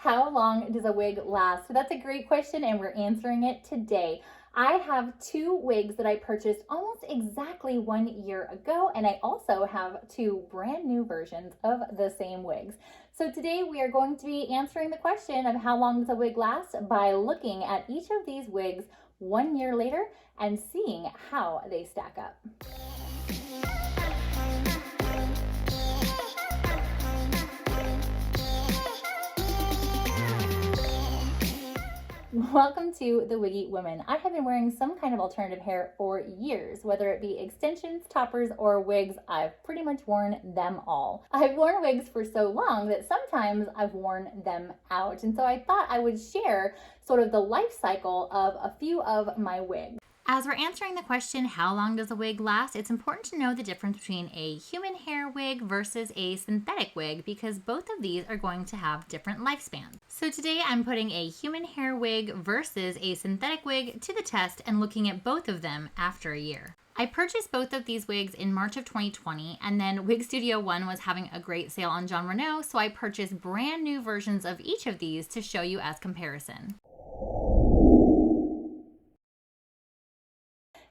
How long does a wig last? So that's a great question and we're answering it today. I have two wigs that I purchased almost exactly 1 year ago, and I also have two brand new versions of the same wigs. So today we are going to be answering the question of how long does a wig last by looking at each of these wigs 1 year later and seeing how they stack up. Welcome to the Wiggy Women. I have been wearing some kind of alternative hair for years, whether it be extensions, toppers, or wigs. I've pretty much worn them all. I've worn wigs for so long that sometimes I've worn them out. And so I thought I would share sort of the life cycle of a few of my wigs. As we're answering the question, how long does a wig last? It's important to know the difference between a human hair wig versus a synthetic wig because both of these are going to have different lifespans. So today I'm putting a human hair wig versus a synthetic wig to the test and looking at both of them after a year. I purchased both of these wigs in March of 2020, and then Wig Studio One was having a great sale on Jon Renau, so I purchased brand new versions of each of these to show you as comparison.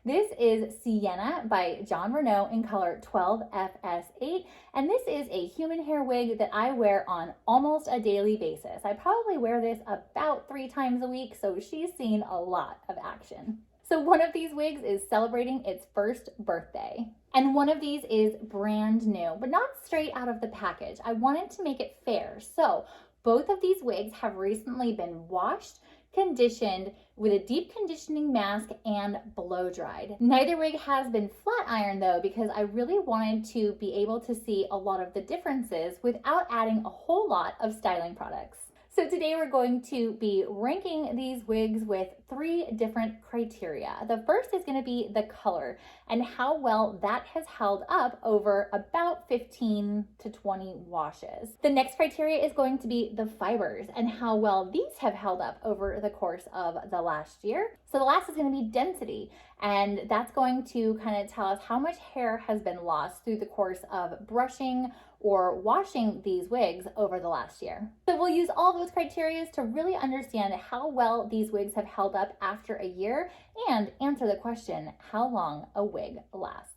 This is Sienna by Jon Renau in color 12FS8, and this is a human hair wig that I wear on almost a daily basis. I probably wear this about 3 times a week, so she's seen a lot of action. So one of these wigs is celebrating its first birthday, and one of these is brand new, but not straight out of the package. I wanted to make it fair, so both of these wigs have recently been washed, conditioned with a deep conditioning mask and blow dried. Neither wig has been flat ironed though, because I really wanted to be able to see a lot of the differences without adding a whole lot of styling products. So today we're going to be ranking these wigs with 3 different criteria. The first is going to be the color and how well that has held up over about 15 to 20 washes. The next criteria is going to be the fibers and how well these have held up over the course of the last year. So the last is going to be density, and that's going to kind of tell us how much hair has been lost through the course of brushing or washing these wigs over the last year. So we'll use all those criteria to really understand how well these wigs have held up after a year and answer the question, how long a wig lasts.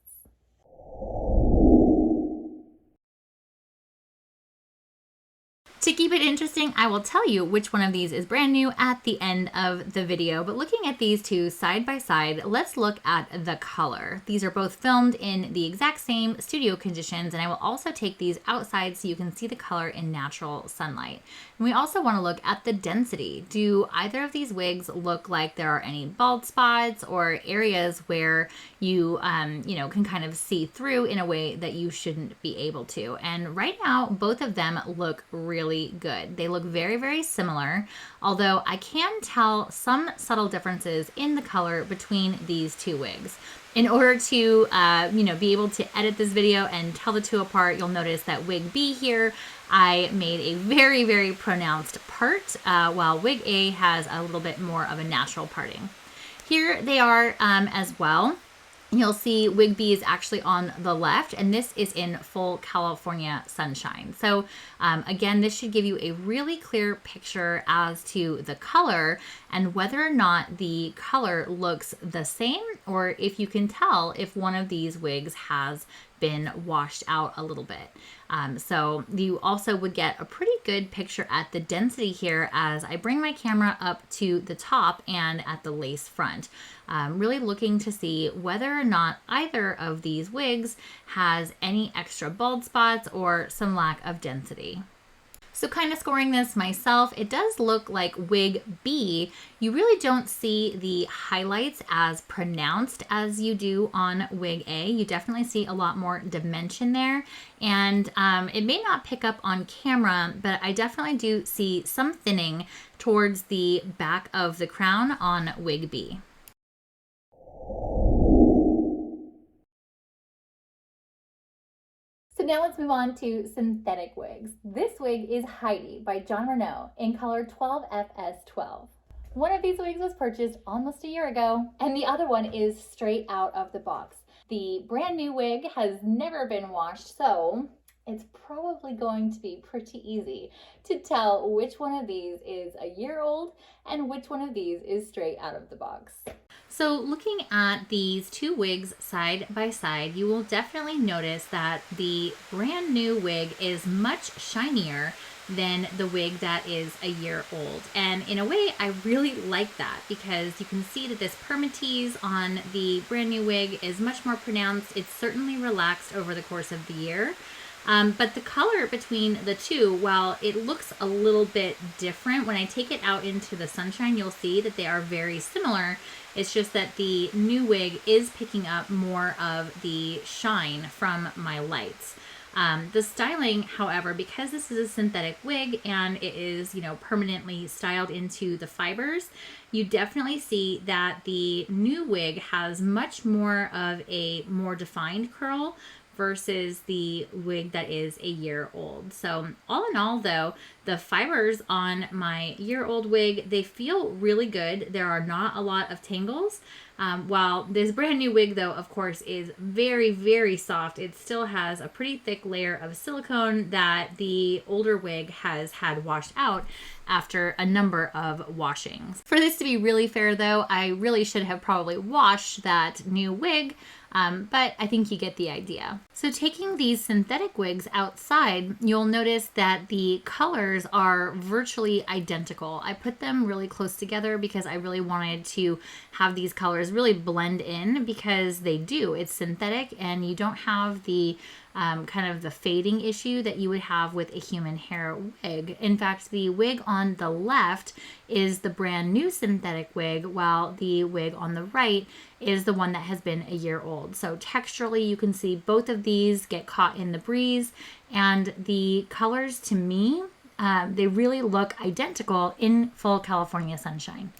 To keep it interesting, I will tell you which one of these is brand new at the end of the video, but looking at these two side by side, let's look at the color. These are both filmed in the exact same studio conditions, and I will also take these outside so you can see the color in natural sunlight. And we also want to look at the density. Do either of these wigs look like there are any bald spots or areas where you, can kind of see through in a way that you shouldn't be able to? And right now, both of them look really good. They look very, very similar, although I can tell some subtle differences in the color between these two wigs. In order to, be able to edit this video and tell the two apart, you'll notice that wig B here, I made a very, very pronounced part, while wig A has a little bit more of a natural parting. Here they are as well. You'll see wig B is actually on the left, and this is in full California sunshine. So again, this should give you a really clear picture as to the color and whether or not the color looks the same, or if you can tell if one of these wigs has been washed out a little bit. So you also would get a pretty good picture at the density here as I bring my camera up to the top and at the lace front. Really looking to see whether or not either of these wigs has any extra bald spots or some lack of density. So kind of scoring this myself, it does look like wig B, you really don't see the highlights as pronounced as you do on wig A. You definitely see a lot more dimension there, and it may not pick up on camera, but I definitely do see some thinning towards the back of the crown on wig B. So now let's move on to synthetic wigs. This wig is Heidi by Jon Renau in color 12FS12. One of these wigs was purchased almost a year ago, and the other one is straight out of the box. The brand new wig has never been washed, so it's probably going to be pretty easy to tell which one of these is a year old and which one of these is straight out of the box. So looking at these two wigs side by side, you will definitely notice that the brand new wig is much shinier than the wig that is a year old. And in a way, I really like that because you can see that this permatease on the brand new wig is much more pronounced. It's certainly relaxed over the course of the year. But the color between the two, while it looks a little bit different, when I take it out into the sunshine, you'll see that they are very similar. It's just that the new wig is picking up more of the shine from my lights. The styling, however, because this is a synthetic wig and it is, permanently styled into the fibers, you definitely see that the new wig has much more of a more defined curl versus the wig that is a year old. So all in all though, the fibers on my year-old wig, they feel really good. There are not a lot of tangles. While this brand new wig though, of course, is very, very soft. It still has a pretty thick layer of silicone that the older wig has had washed out after a number of washings. For this to be really fair though, I really should have probably washed that new wig, but I think you get the idea. So taking these synthetic wigs outside, you'll notice that the colors are virtually identical. I put them really close together because I really wanted to have these colors really blend in because they do. It's synthetic and you don't have the kind of the fading issue that you would have with a human hair wig. In fact, the wig on the left is the brand new synthetic wig, while the wig on the right is the one that has been a year old. So texturally, you can see both of these get caught in the breeze, and the colors to me, they really look identical in full California sunshine.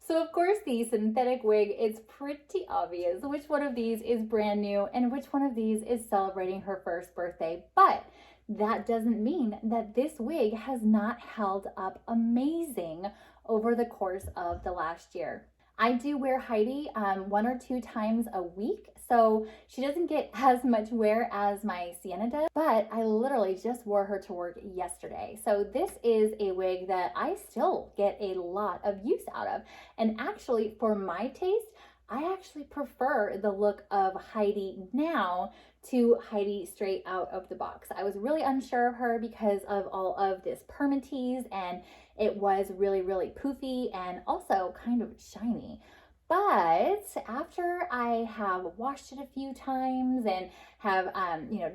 So of course the synthetic wig, it's pretty obvious which one of these is brand new and which one of these is celebrating her first birthday. But that doesn't mean that this wig has not held up amazing over the course of the last year. I do wear Heidi 1 or 2 times a week, so she doesn't get as much wear as my Sienna does, but I literally just wore her to work yesterday. So this is a wig that I still get a lot of use out of. And actually, for my taste, I actually prefer the look of Heidi now to Heidi straight out of the box. I was really unsure of her because of all of this permatease, and it was really, really poofy and also kind of shiny. But after I have washed it a few times and have,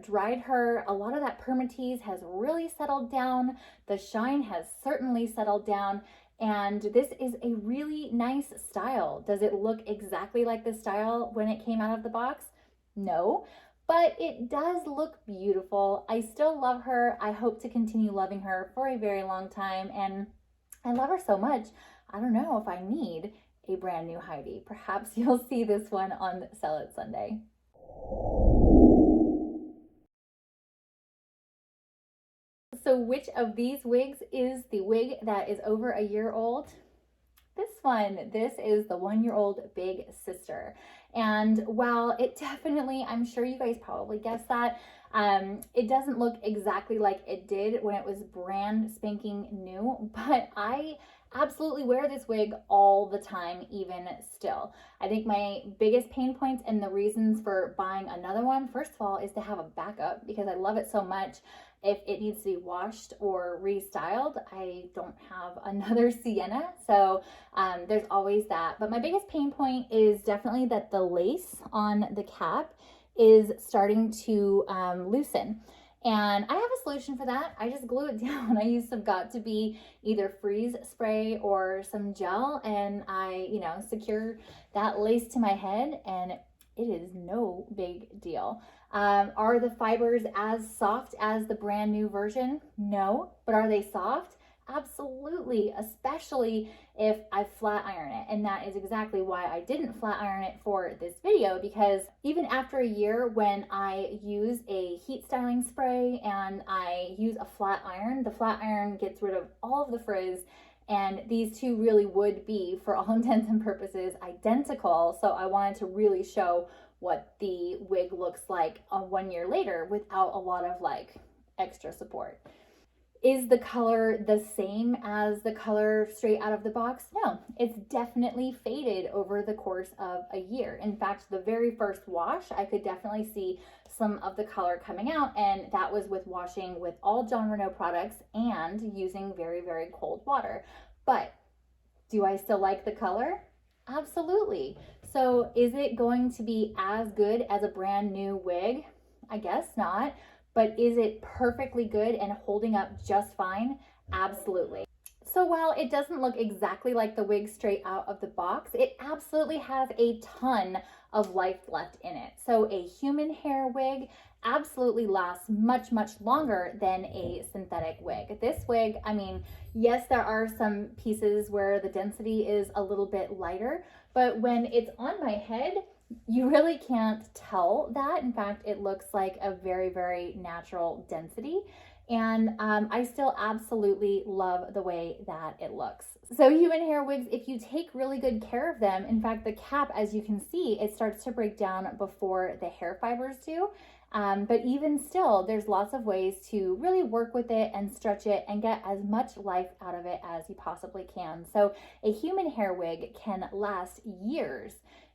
dried her, a lot of that permatease has really settled down. The shine has certainly settled down. And this is a really nice style. Does it look exactly like the style when it came out of the box? No, but it does look beautiful. I still love her. I hope to continue loving her for a very long time. And I love her so much, I don't know if I need a brand new Heidi. Perhaps you'll see this one on Sell It Sunday. So which of these wigs is the wig that is over a year old? This one. This is the 1-year-old big sister. And while it definitely, I'm sure you guys probably guessed that, it doesn't look exactly like it did when it was brand spanking new, but I absolutely wear this wig all the time, even still. I think my biggest pain points and the reasons for buying another one, first of all, is to have a backup because I love it so much. If it needs to be washed or restyled, I don't have another Sienna, so there's always that. But my biggest pain point is definitely that the lace on the cap is starting to loosen. And I have a solution for that. I just glue it down. I use some Got2b either freeze spray or some gel, and I, secure that lace to my head, and it is no big deal. Are the fibers as soft as the brand new version? No, but are they soft? Absolutely, especially if I flat iron it. And that is exactly why I didn't flat iron it for this video, because even after a year, when I use a heat styling spray and I use a flat iron, the flat iron gets rid of all of the frizz, and these two really would be, for all intents and purposes, identical. So I wanted to really show what the wig looks like 1 year later without a lot of like extra support. Is the color the same as the color straight out of the box? No, it's definitely faded over the course of a year. In fact, the very first wash, I could definitely see some of the color coming out, and that was with washing with all Jon Renau products and using very, very cold water. But do I still like the color? Absolutely. So is it going to be as good as a brand new wig? I guess not. But is it perfectly good and holding up just fine? Absolutely. So while it doesn't look exactly like the wig straight out of the box, it absolutely has a ton of life left in it. So a human hair wig absolutely lasts much, much longer than a synthetic wig. This wig, I mean, yes, there are some pieces where the density is a little bit lighter, but when it's on my head, you really can't tell that. In fact, it looks like a very, very natural density. And I still absolutely love the way that it looks. So human hair wigs, if you take really good care of them, in fact, the cap, as you can see, it starts to break down before the hair fibers do. But even still, there's lots of ways to really work with it and stretch it and get as much life out of it as you possibly can. So a human hair wig can last years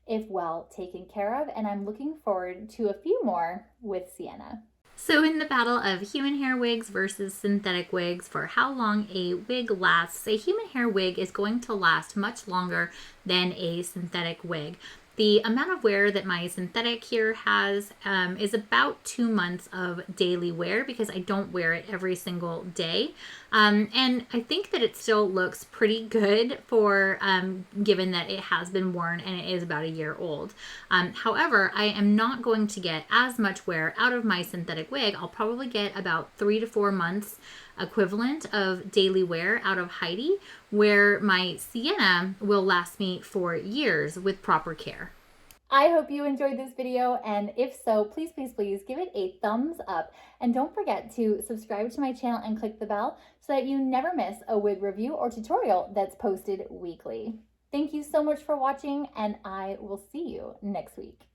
if well taken care of, and I'm looking forward to a few more with Sienna. So in the battle of human hair wigs versus synthetic wigs for how long a wig lasts, a human hair wig is going to last much longer than a synthetic wig. The amount of wear that my synthetic here has is about 2 months of daily wear because I don't wear it every single day. And I think that it still looks pretty good for given that it has been worn and it is about a year old. However, I am not going to get as much wear out of my synthetic wig. I'll probably get about 3 to 4 months equivalent of daily wear out of Heidi, where my Sienna will last me for years with proper care. I hope you enjoyed this video, and if so, please, please, please give it a thumbs up, and don't forget to subscribe to my channel and click the bell so that you never miss a wig review or tutorial that's posted weekly. Thank you so much for watching, and I will see you next week.